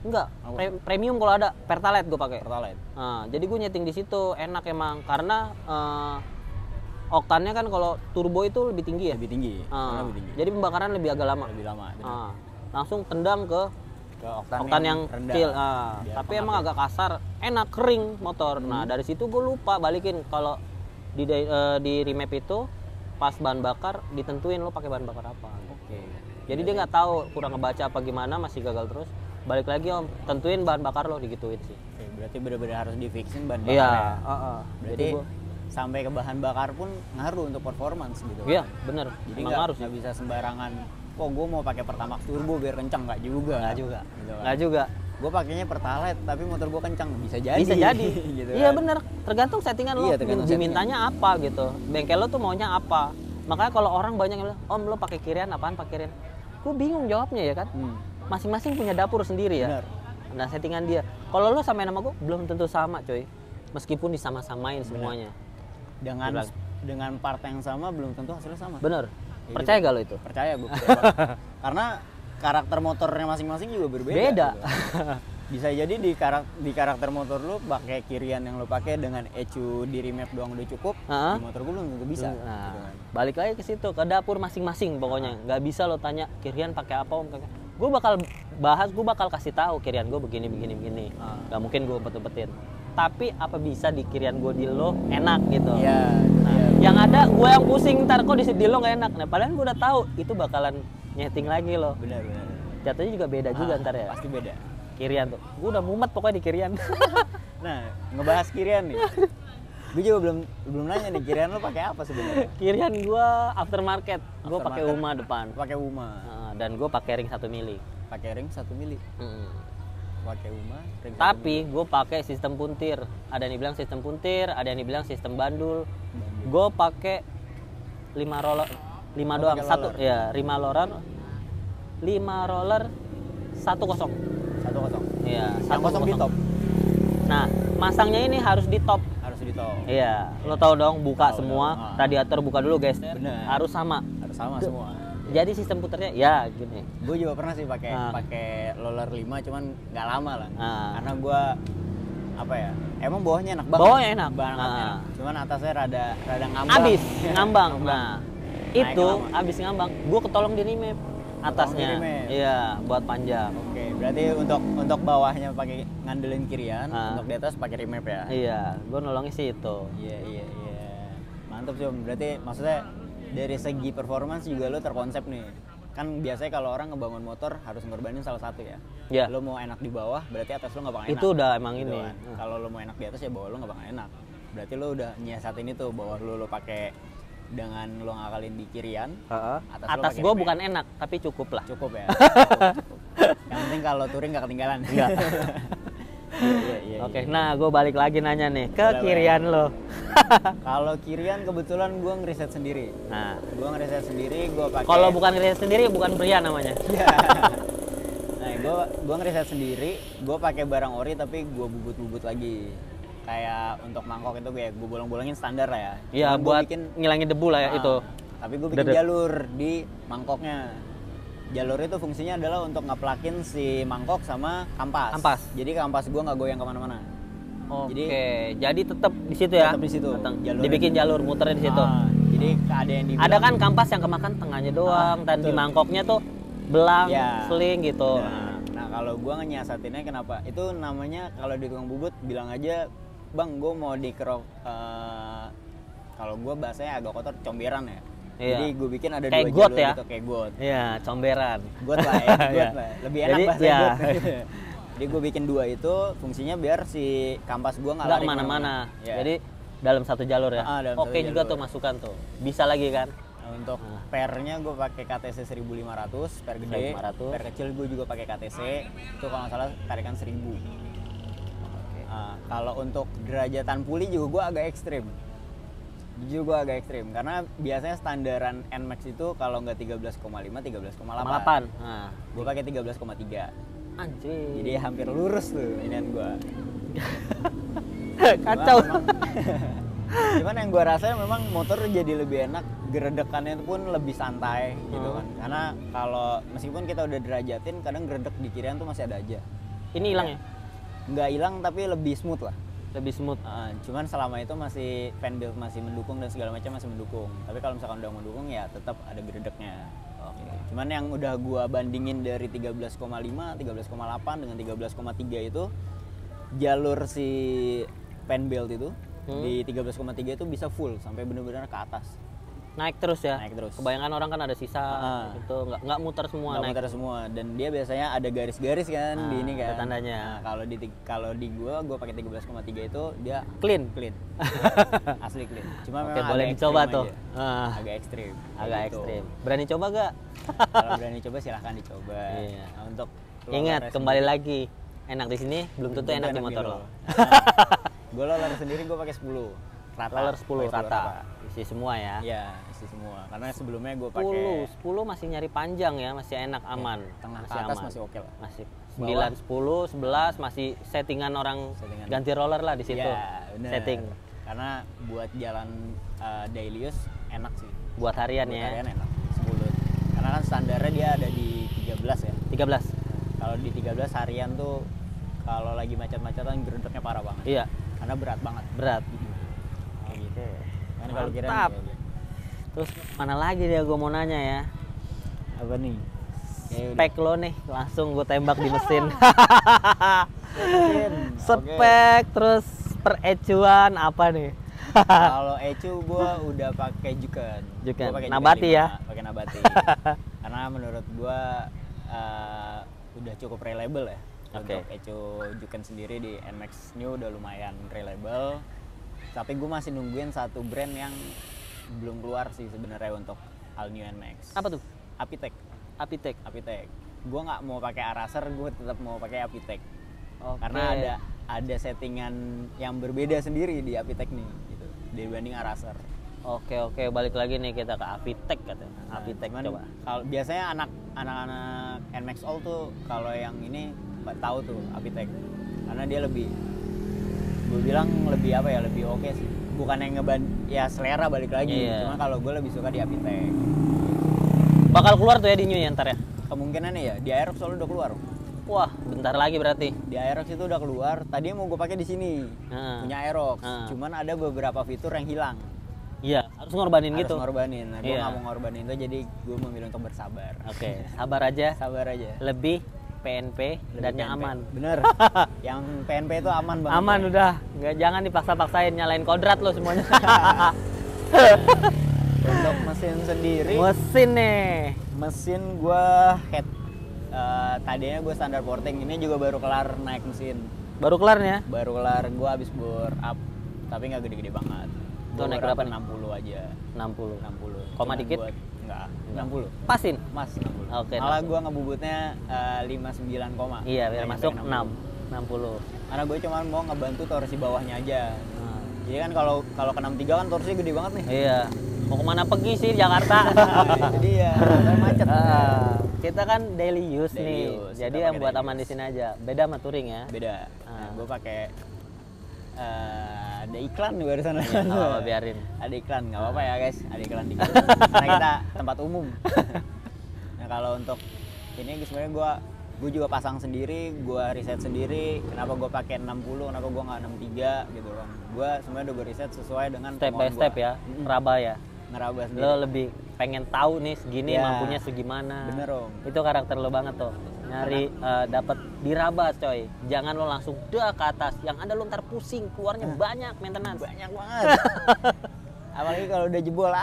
enggak, Apa? premium kalau ada Pertalite gue pakai. Pertalite. Nah, jadi gue nyeting di situ enak emang karena oktannya kan kalau turbo itu lebih tinggi ya. Lebih tinggi. Karena lebih tinggi. Jadi pembakaran lebih agak lama. Lebih lama. benar. Langsung tendang ke Ke oktan, oktan yang rendah. kecil. Biar Tapi emang agak kasar, enak kering motor. Nah, dari situ gue lupa balikin kalau di remap itu pas bahan bakar ditentuin lo pakai bahan bakar apa. Oke. Jadi dia nggak tahu, kurang ngebaca apa gimana, masih gagal terus. Balik lagi Om, tentuin bahan bakar lo digituin sih. Oke, berarti benar-benar harus di-fixin bahan bakar Iya, ya. Berarti Jadi gua, sampai ke bahan bakar pun ngaruh untuk performance gitu. iya bener. Jadi Emang nggak harus nggak bisa sembarangan. Kok gue mau pakai Pertamax turbo biar kencang nggak juga. Nggak juga. Gitu kan. Nggak juga. Gue pakainya Pertalite tapi motor gue kencang bisa jadi. Bisa jadi. gitu Iya kan. bener. Tergantung settingan lo. Iya, tergantung Dimintanya apa gitu. Bengkel lo tuh maunya apa. Makanya kalau orang banyak yang bilang, Om lo pakai kirian apaan pakai kirian? Gue bingung jawabnya ya kan. Masing-masing punya dapur sendiri ya. Benar. Nah settingan dia. Kalau lo samain sama gue belum tentu sama coy. Meskipun disama-samain semuanya. Dengan part yang sama belum tentu hasilnya sama. Bener. Ya Percaya gitu. gak lo itu? Percaya gue. Karena karakter motornya masing-masing juga berbeda. Beda. gitu. Bisa jadi di karakter motor lu pakai kirian yang lu pakai dengan ECU di remap doang udah cukup. Di motor gue belum tentu bisa. Nah, gitu kan. balik lagi ke situ, ke dapur masing-masing pokoknya. Nggak bisa lo tanya kirian pakai apa om. Gue bakal bahas, gue bakal kasih tahu kirian gue begini. Nggak mungkin gue umpet-umpetin. Tapi apa bisa di kirian gue di lo enak gitu. Iya. Yang ada gue yang pusing ntar kok di lo nggak enak. Nah padahal gue udah tahu itu bakalan nyeting lagi lo. Benar. Jatuhnya juga beda juga ntar ya. Pasti beda. Kirian tuh, gue udah mumet pokoknya di kirian. Nah, ngebahas kirian nih. Gue juga belum nanya nih, kirian lo pakai apa sebenarnya? Kirian gue aftermarket, gue pakai UMA depan. Pakai UMA. Dan gue pakai ring 1 mili. Pakai ring 1 mili. Pakai UMA. Tapi gue pakai sistem puntir. Ada yang dibilang sistem puntir, ada yang dibilang sistem bandul. Gue pakai 5 roller, 5 doang, satu ya 5 roller 1-0. 1-0. Iya, yang kosong di top. Nah, masangnya ini harus di top. Harus di top. Iya, lo tau dong, buka semua, radiator buka dulu guys. Harus sama. Harus sama semua. Jadi sistem puternya ya gini. Gue juga pernah sih pakai roller 5 cuman nggak lama lah. Karena gue apa ya? Emang bawahnya enak banget. Bawahnya enak. Enak. Cuman atasnya rada ngambang. Abis ngambang. Nah, itu abis ngambang. Gue ketolong di remap atasnya. Iya, buat panjang. Oke, berarti untuk bawahnya pakai ngandelin kirian, untuk di atas pakai remap ya. Iya, gue nolongnya sih itu. Iya. Mantap sih Om. Berarti maksudnya dari segi performance juga lo terkonsep nih. Kan biasanya kalau orang ngebangun motor harus ngorbanin salah satu ya. Iya. Lo mau enak di bawah, berarti atas lo nggak bakal enak. Itu udah emang gitu ini. Kan. Kalau lo mau enak di atas ya bawah lo nggak bakal enak. Berarti lo udah nyiasatin itu bawah lo pakai dengan lo ngakalin di kirian. Atas gue bukan enak, tapi cukup lah. Cukup ya. Cukup. Yang penting kalau touring nggak ketinggalan. Iya. Oke, nah gue balik lagi nanya nih ke kirian lo. Kalau kirian kebetulan gue ngeriset sendiri. Nah, gue ngeriset sendiri, gue pakai. Kalau bukan ngeriset sendiri, bukan pria namanya. Iya. Nah, gue ngeriset sendiri, gue pakai barang ori tapi gue bubut lagi. Kayak untuk mangkok itu gue bolong-bolongin standar lah ya. Iya, buat ngilangin debu lah ya itu. Tapi gue bikin jalur di mangkoknya. Jalur itu fungsinya adalah untuk ngeplakin si mangkok sama kampas. Jadi kampas gue nggak goyang kemana-mana. Oke, jadi tetap di situ ya. Tetap di situ. Dibikin jalur muternya di situ. Jadi ada yang dibilang, ada kan kampas yang kemakan tengahnya doang dan di mangkoknya tuh belang, seling gitu. Nah, kalau gue nyiasatinnya kenapa? Itu namanya kalau di tukang bubut bilang aja, "Bang, gue mau dikerok." Kalau gue bahasanya agak kotor, comberan ya. Iya. Jadi gue bikin ada kayak 2 got jalur ya? gitu, kayak got. Iya, comberan. Got lah ya, got lah. Lebih enak bahasa got. Jadi gue bikin 2 itu fungsinya biar si kampas gue nggak lari kemana-mana. Jadi dalam satu jalur ya. Oke juga tuh masukan tuh. Bisa lagi kan? Untuk pernya gue pakai KTC 1500, per gede. 1500. Per kecil gue juga pakai KTC. Itu kalau nggak salah tarikan 1000. Kalau untuk derajatan puli juga gue agak ekstrim. Jujur gue agak ekstrim karena biasanya standaran NMAX itu kalau nggak 13,5, 13,8. Nah, gue pakai 13,3. Anjir. Jadi hampir lurus tuh inian gue. Kacau. Cuman yang gue rasain memang motor jadi lebih enak, geredekannya pun lebih santai gitu kan. Karena kalau meskipun kita udah derajatin, kadang geredek di kirian tuh masih ada aja. Ini hilang ya? Nggak hilang tapi lebih smooth lah. Lebih smooth. Cuman selama itu masih fan build masih mendukung dan segala macam masih mendukung. Tapi kalau misalkan udah mendukung ya tetap ada geredeknya. Cuman yang udah gua bandingin dari 13,5, 13,8 dengan 13,3 itu jalur si fan build itu di 13,3 itu bisa full sampai benar-benar ke atas. Naik terus ya? Naik terus. Kebanyakan orang kan ada sisa gitu, nggak muter semua. Nggak muter semua, dan dia biasanya ada garis-garis kan di ini kan. Ada tandanya. Kalau di gua pakai 13,3 itu dia clean. Asli clean. Cuma Oke, memang boleh dicoba tuh. Agak ekstrim. Agak gitu. ekstrim. Berani coba gak? Kalau berani coba silahkan dicoba. Iya. Nah, untuk ingat kembali lagi, enak di sini belum tentu enak di motor lo. Gue roller sendiri gue pakai 10 rata. Roller 10 rata. Isi semua ya? Iya, isi semua. Karena sebelumnya gue pakai 10 masih nyari panjang ya, masih enak, aman. Tengah masih ke atas aman. masih oke lah. Masih 9, 10, 11 masih settingan orang ganti roller lah di situ. Ya, setting. Karena buat jalan daily use enak sih. Buat harian buat ya. Harian enak. 10. Karena kan standarnya dia ada di 13 ya. 13. Kalau di 13 harian tuh kalau lagi macet-macetan gerendaknya parah banget. Iya, Karena berat banget. berat. Kayak gitu. Kan kalau kira Mantap. Terus mana lagi dia gue mau nanya ya. apa nih? Spek lo nih, langsung gue tembak di mesin. Mungkin. Spek, terus per ecuan apa nih? Kalau ecu gue udah pakai Juken. Juken. Gua pakai Nabati Juken ya? 5, pakai Nabati. Karena menurut gue udah cukup reliable ya. Oke. Untuk ecu Juken sendiri di NMAX New udah lumayan reliable. Tapi gue masih nungguin satu brand yang belum keluar sih sebenarnya untuk All New NMAX. Apa tuh? Apitek. Apitek. Apitek. Gue nggak mau pakai Araser, gue tetap mau pakai Apitek. Oke. Karena ada settingan yang berbeda sendiri di Apitek nih gitu dibanding Araser. Oke, balik lagi nih kita ke Apitek katanya. Nah, Apitek cuman coba. Kalau biasanya anak-anak NMAX All tuh kalau yang ini tahu tuh Apitek. Karena dia lebih, gue bilang lebih apa ya, lebih oke sih. Bukan yang ya selera balik lagi. Iya. Cuma kalau gue lebih suka di Apitek. Bakal keluar tuh ya di New ya ntar ya? Kemungkinannya ya di Aerox soalnya udah keluar. Wah, bentar lagi berarti. Di Aerox itu udah keluar. Tadinya mau gue pakai di sini. Punya Aerox. Cuman ada beberapa fitur yang hilang. Iya, harus ngorbanin Harus gitu. ngorbanin. Nah, gue Iya. nggak mau ngorbanin itu, jadi gue memilih untuk bersabar. Oke, sabar aja. Sabar aja. Lebih PNP dan Lebih yang PNP. aman. Bener. Yang PNP itu aman banget. Aman udah, nggak jangan dipaksa-paksain nyalain kodrat lo semuanya. Untuk mesin sendiri, Mesin nih. mesin gue head. Tadinya gue standar porting, ini juga baru kelar naik mesin. Baru kelar nih ya? Baru kelar, gue habis bor up, tapi nggak gede-gede banget. Tuh, naik Bor berapa up nih? 60 aja. 60. 60. Koma Cuman dikit? Enggak, 60. Pasin. Mas 60. Oke, Malah 60. gue ngebubutnya 59 koma. Iya, biar Nggak masuk nyampe 6. 60. Karena gue cuma mau ngebantu torsi bawahnya aja. Nah, Jadi kan kalau ke 63 kan torsinya gede banget nih. iya. Mau kemana pergi sih di Jakarta? Jadi ya makanya macet. Kita kan daily use Daily nih. use, Jadi kita yang pakai buat daily aman di use. sini aja. Beda sama touring ya. Beda. Nah, gue pakai ada iklan nih barusan. Iya, nggak apa-apa, biarin. Ada iklan, nggak apa-apa ya guys. Ada iklan dikit. Karena kita tempat umum. Nah kalau untuk ini sebenarnya gue juga pasang sendiri, gue riset sendiri. Kenapa gue pakai 60, kenapa gue nggak 63 gitu kan? Gue sebenarnya udah gue riset sesuai dengan Step by kemauan step gua. ya. Raba ya. Ngeraba sendiri. Lo lebih pengen tahu nih segini Ya. mampunya segimana. Bener om. Itu karakter lo banget tuh. Nyari dapat diraba coy. Jangan lo langsung dah ke atas. Yang ada lo ntar pusing, keluarnya banyak maintenance. Banyak banget. Apalagi kalau udah jebol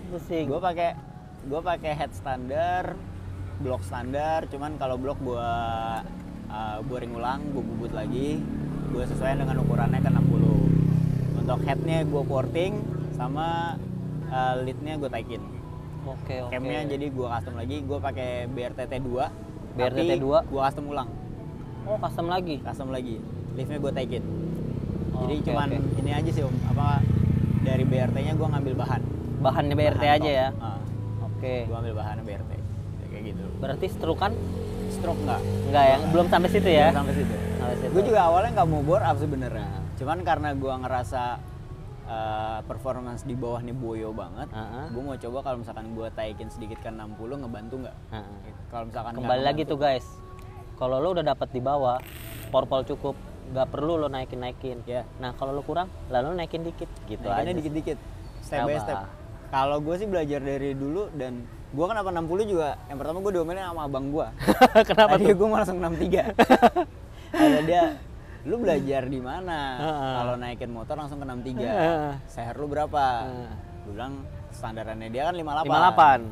Pusing. Gue pakai head standar, blok standar. Cuman kalau blok buat boring ulang, gue bubut lagi. Gue sesuaikan dengan ukurannya ke 60. Untuk headnya gue porting sama leadnya gue taikin. Oke. Camnya jadi gue custom lagi. Gue pakai BRTT 2. BRTT 2? Gue custom ulang. Oh, custom lagi. Custom lagi. Liftnya gue taikin. Jadi Oke, cuman oke. ini aja sih om. Apa dari BRT-nya gue ngambil bahan. Bahannya BRT Bahan aja top. ya. Ah. Oke. Gue ambil bahannya BRT kayak gitu. Berarti stroke-an Stroke enggak? enggak ya? Belum sampai situ ya? Sampai situ. Sampai situ. Gue juga awalnya nggak mau bore up sebenarnya. Cuman karena gue ngerasa performance di bawah nih boyo banget, gue mau coba kalau misalkan gue taikin sedikit ke 60 ngebantu nggak? Gitu. Kalau misalkan nggak Kembali lagi ngebantu, tuh guys. Kalau lo udah dapat di bawah, porpol cukup, nggak perlu lo naikin. Ya. Nah kalau lo kurang, lalu lo naikin dikit, gitu naikinnya aja. dikit-dikit, step by Sabar. step. Kalau gue sih belajar dari dulu dan gue kenapa 60 juga, yang pertama gue diomelin sama abang gue. Kenapa Tadi tuh? gue langsung 63. Ada dia, lu belajar di mana? Kalau naikin motor langsung ke 63. Seher lu berapa? Gue bilang standarannya dia kan 58.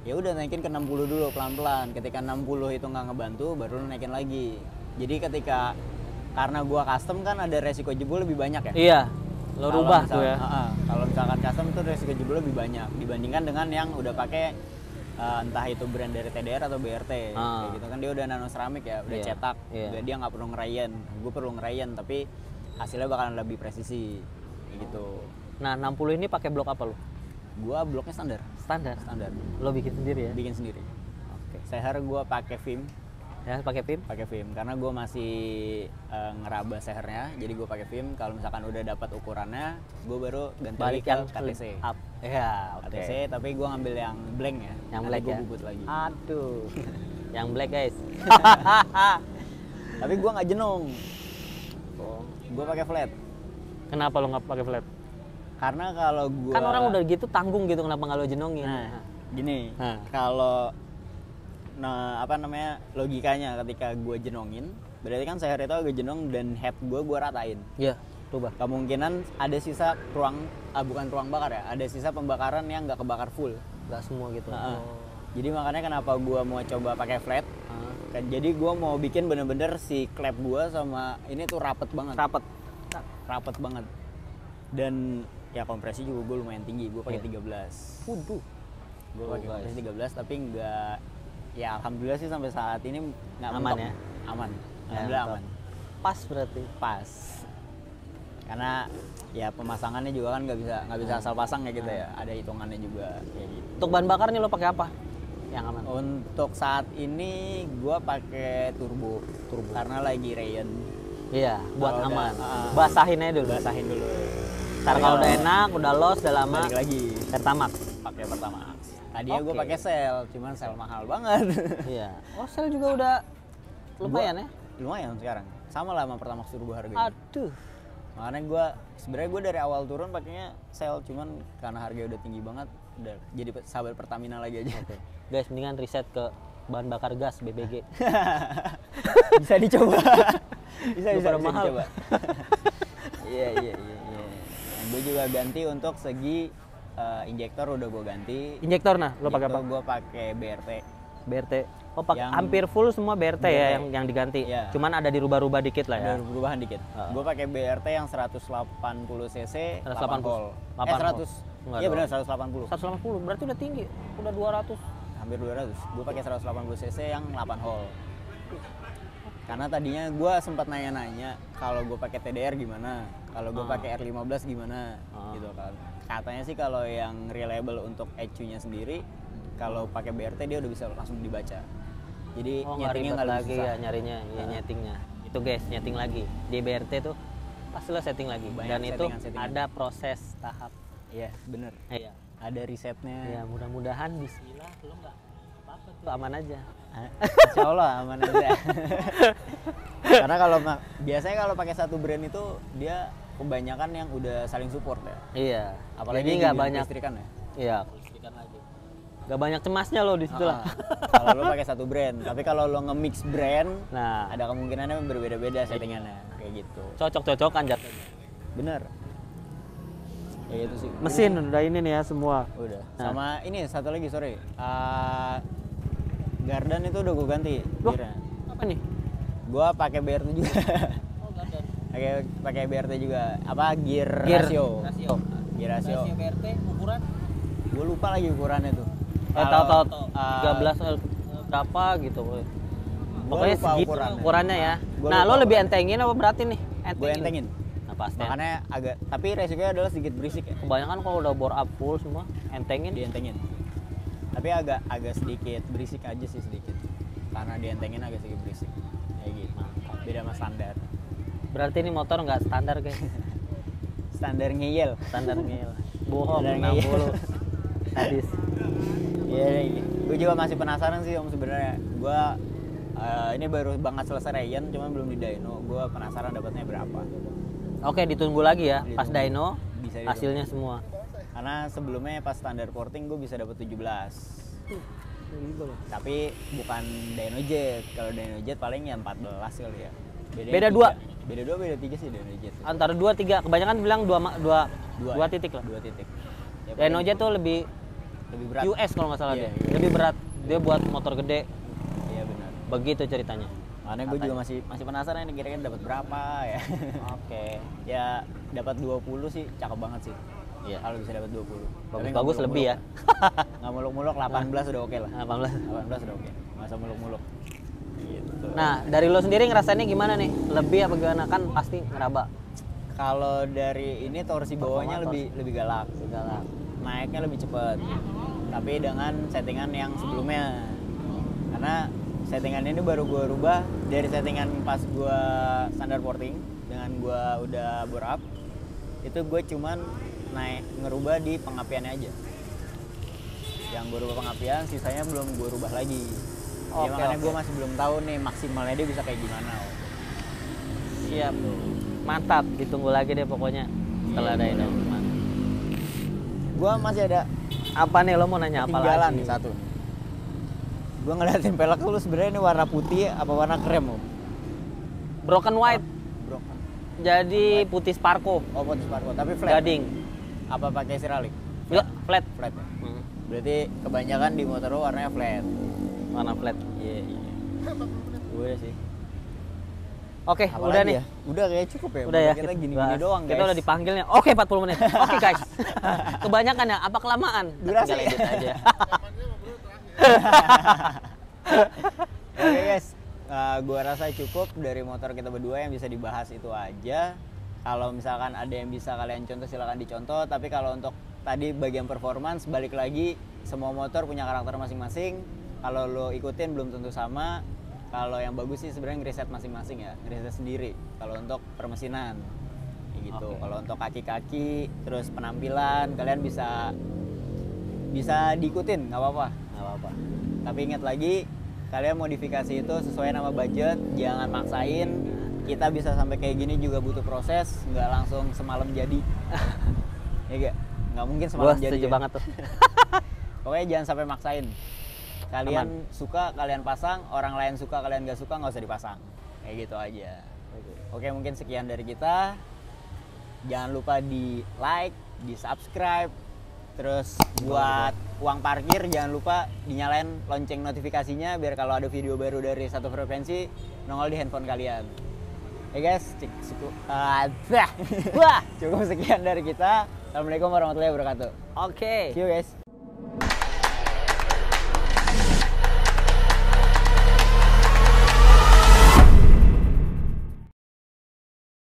58. Ya udah naikin ke 60 dulu pelan-pelan. Ketika 60 itu nggak ngebantu, baru lu naikin lagi. Jadi ketika karena gua custom kan ada resiko jebol lebih banyak ya. Iya. Lo Kalau rubah tuh ya. Kalau misalkan custom itu resiko jebol lebih banyak dibandingkan dengan yang udah pakai entah itu brand dari TDR atau BRT. Kayak gitu kan dia udah nano ceramik ya, udah Iya, cetak. iya. Udah dia nggak perlu ngerayen. Gue perlu ngerayen tapi hasilnya bakalan lebih presisi. Kayak gitu. Nah 60 ini pakai blok apa lo? Gua bloknya standar. Standar. Standar. Lo bikin sendiri ya? Bikin sendiri. Oke. Seher gua pakai film. Ya pakai pin? Pakai film karena gue masih ngeraba sehernya, jadi gue pakai film. Kalau misalkan udah dapat ukurannya, gue baru ganti Balik ke yang KTC. up. Ya, oke. KTC, tapi gue ngambil yang blank ya. Yang Nanti black gue ya. bubut lagi. Aduh. Yang black guys. Tapi gue nggak jenong, Oh. gue pakai flat. Kenapa lo nggak pakai flat? Karena kalau gue Kan orang udah gitu tanggung gitu, kenapa nggak lo jenongin? Nah, gini, Nah. kalau logikanya ketika gue jenongin, berarti kan seher itu agak jenong dan head gue ratain. Iya, coba. Kemungkinan ada sisa bukan ruang bakar ya, ada sisa pembakaran yang nggak kebakar full. Nggak semua gitu. Nah, Oh. Jadi makanya kenapa gue mau coba pakai flat. Ah. Jadi gue mau bikin bener-bener si klep gue sama ini tuh rapet banget. Rapet banget. Dan ya kompresi juga gue lumayan tinggi, gue pakai 13. Waduh. Gue pakai guys. kompresi 13 tapi nggak, ya alhamdulillah sih sampai saat ini nggak Aman mentok. ya? Aman. Ya, Alhamdulillah mantap. aman. Pas berarti. Pas. Karena ya pemasangannya juga kan nggak bisa asal pasang ya gitu ya. Ada hitungannya juga kayak gitu. Untuk bahan bakar nih lo pakai apa? Yang aman. Untuk saat ini gue pakai turbo karena lagi rain. Iya, buat Kalau aman. udah, Basahin aja dulu. Basahin dulu. Ntar kalau udah enak, udah los, udah lama, balik lagi Pertamax. pakai Pertamax. Tadinya gue Oke. pakai sel, cuman sel mahal banget. Iya. Oh, sel juga udah lumayan ya? Lumayan sekarang. Sama lah sama Pertamax turbo harganya. Aduh. Makanya gue dari awal turun pakainya sel, cuman karena harga udah tinggi banget, udah jadi sahabat Pertamina lagi aja. Oke. Guys, mendingan riset ke bahan bakar gas BBG. Bisa dicoba. bisa Pada mahal. dicoba. Iya. Gue juga ganti untuk segi injektor udah gue ganti. Injektor nah, lo pakai apa? Gue pakai BRT. BRT. Oh, pakai Yang- hampir full semua BRT ya BRT. yang diganti. Iya. Cuman ada dirubah-rubah dikit lah ya. Ada perubahan dikit. Heeh. Gue pakai BRT yang 180 cc 8 180. volt. 8 100. Enggak Iya dong. benar 180. 180 berarti udah tinggi. Udah 200. Hampir 200. Gue pakai 180 cc yang 8 hole. Karena tadinya gue sempat nanya-nanya kalau gue pakai TDR gimana, kalau gue pakai R15 gimana, gitu kan. Katanya sih kalau yang reliable untuk ECU-nya sendiri, kalau pakai BRT dia udah bisa langsung dibaca. Jadi Oh, nggak nyetingnya ribet nggak lebih lagi susah. ya nyarinya, ya nyetingnya. Itu guys, nyeting lagi. Di BRT tuh pasti lo setting lagi. Banyak Dan itu settingan-settingan. ada proses tahap. Iya, bener. Iya. Ada risetnya. Ya, mudah-mudahan bismillah lo nggak apa-apa tuh, aman aja. Insya Allah aman aja. Karena biasanya kalau pakai satu brand itu dia kebanyakan yang udah saling support ya. Iya. Apalagi Jadi di nggak bidang banyak. kelistrikan ya. Iya, kelistrikan lagi. Nggak banyak cemasnya lo di situ lah. Kalau lo pakai satu brand, tapi kalau lo nge-mix brand, Nah, ada kemungkinannya berbeda-beda settingannya kayak gitu. cocok-cocokan jatuhnya. Bener. Kayak gitu sih. Mesin udah ini nih ya semua. Udah. Nah. Sama ini satu lagi sorry. Gardan itu udah gue ganti. Loh? gearnya. Apa nih? Gua pakai BRT juga. Oh, Gardan. pakai BRT juga. Apa gear Gear ratio? Rasio. Gear ratio. BRT ukuran? Gue lupa lagi ukurannya tuh. Tahu-tahu Kalau, 13 berapa gitu. Pokoknya lupa segitu ukurannya. ukurannya ya. Gua Nah, lupa lo lebih ukurannya. entengin apa beratin nih? gue entengin. Nah, pasti. Makanya tapi resikonya adalah sedikit berisik ya. Kebanyakan kalau udah bore up full semua, entengin. Dientengin. Tapi agak sedikit berisik aja sih sedikit. Karena dientengin agak sedikit berisik. Kayak gitu. Beda sama standar. Berarti ini motor nggak standar guys. Standar ngeyel. Standar ngel. Bohong Standar 60. Sadis. Iya, gue juga masih penasaran sih om sebenarnya. Gue ini baru banget selesai Rayan, cuman belum di dyno. Gue penasaran dapatnya berapa. Oke, ditunggu lagi ya. Pas Ditunggu. dyno Bisa ditunggu. hasilnya semua. Karena sebelumnya pas standar porting gue bisa dapat 17. Tapi bukan Dynojet. Kalau Dynojet paling ya 14 kali ya. Beda dua? Beda 2, beda 3 sih Dynojet. Antara 2 3, kebanyakan bilang 2 Dua titik lah. 2 titik. Ya, Dyno paling Jet tuh lebih lebih berat. US kalau nggak salah Iya, dia. iya. Lebih berat. Dia buat motor gede. Iya benar. Begitu ceritanya. Makanya gue juga masih penasaran ini kira-kira dapat berapa ya. Oke. Ya dapat 20 sih cakep banget sih. Iya. Kalau bisa dapat 20. Tapi nggak Bagus-bagus lebih ya. Nggak muluk-muluk 18 udah oke lah. 18. 18 udah oke. Nggak usah muluk-muluk. Gitu. Nah, dari lo sendiri ngerasainnya gimana nih? Lebih apa gimana? Kan pasti ngeraba. Kalau dari ini torsi bawahnya lebih galak. Segala. Naiknya lebih cepat. Tapi dengan settingan yang sebelumnya. Karena settingan ini baru gue rubah dari settingan pas gue standar porting dengan gue udah bore up. Itu gue cuman ngerubah di pengapiannya aja. Yang gue rubah pengapian, sisanya belum gue rubah lagi. Ya, makanya gue masih belum tahu nih maksimalnya dia bisa kayak gimana. Siap. Mantap, ditunggu lagi deh pokoknya setelah ada ini. Gue masih ada Apa nih, lo mau nanya apa ketinggalan lagi? nih satu. Gue ngeliatin pelek lu sebenarnya ini warna putih apa warna krem lo? Broken white. Broken. Jadi putih Sparko. Oh, putih Sparko, tapi flat. Gading. Apa pakai Ceramic? Enggak, flat. Flat ya. Berarti kebanyakan di motor lo warnanya flat. Warna flat. Iya. Udah sih. Oke, Apa udah lagi nih. ya? Udah kayak cukup ya. Udah ya. Kita gini-gini doang, guys. Kita udah dipanggilnya. Oke, 40 menit. Oke, guys. Kebanyakan ya? Apa kelamaan? Durasi. Tinggal edit aja. Oke, guys. Gua rasa cukup dari motor kita berdua yang bisa dibahas itu aja. Kalau misalkan ada yang bisa kalian contoh silakan dicontoh, tapi kalau untuk tadi bagian performance balik lagi semua motor punya karakter masing-masing. Kalau lo ikutin belum tentu sama. Kalau yang bagus sih sebenarnya ngeriset masing-masing ya, ngeriset sendiri. Kalau untuk permesinan, kayak gitu. Oke. Kalau untuk kaki-kaki, terus penampilan, kalian bisa diikutin, nggak apa-apa. Nggak apa-apa. Tapi ingat lagi, kalian modifikasi itu sesuai nama budget, jangan maksain. Kita bisa sampai kayak gini juga butuh proses, nggak langsung semalam jadi. Ya nggak mungkin Gue semalam jadi. setuju Ya. banget tuh. Pokoknya jangan sampai maksain. Kalian suka, kalian pasang. Orang lain suka, kalian nggak suka, nggak usah dipasang. Kayak gitu aja. Oke, mungkin sekian dari kita. Jangan lupa di like, di subscribe. Terus buat uang parkir jangan lupa dinyalain lonceng notifikasinya biar kalau ada video baru dari satu frekuensi nongol di handphone kalian. Guys, cukup sekian dari kita. Assalamualaikum warahmatullahi wabarakatuh. Oke. See you guys.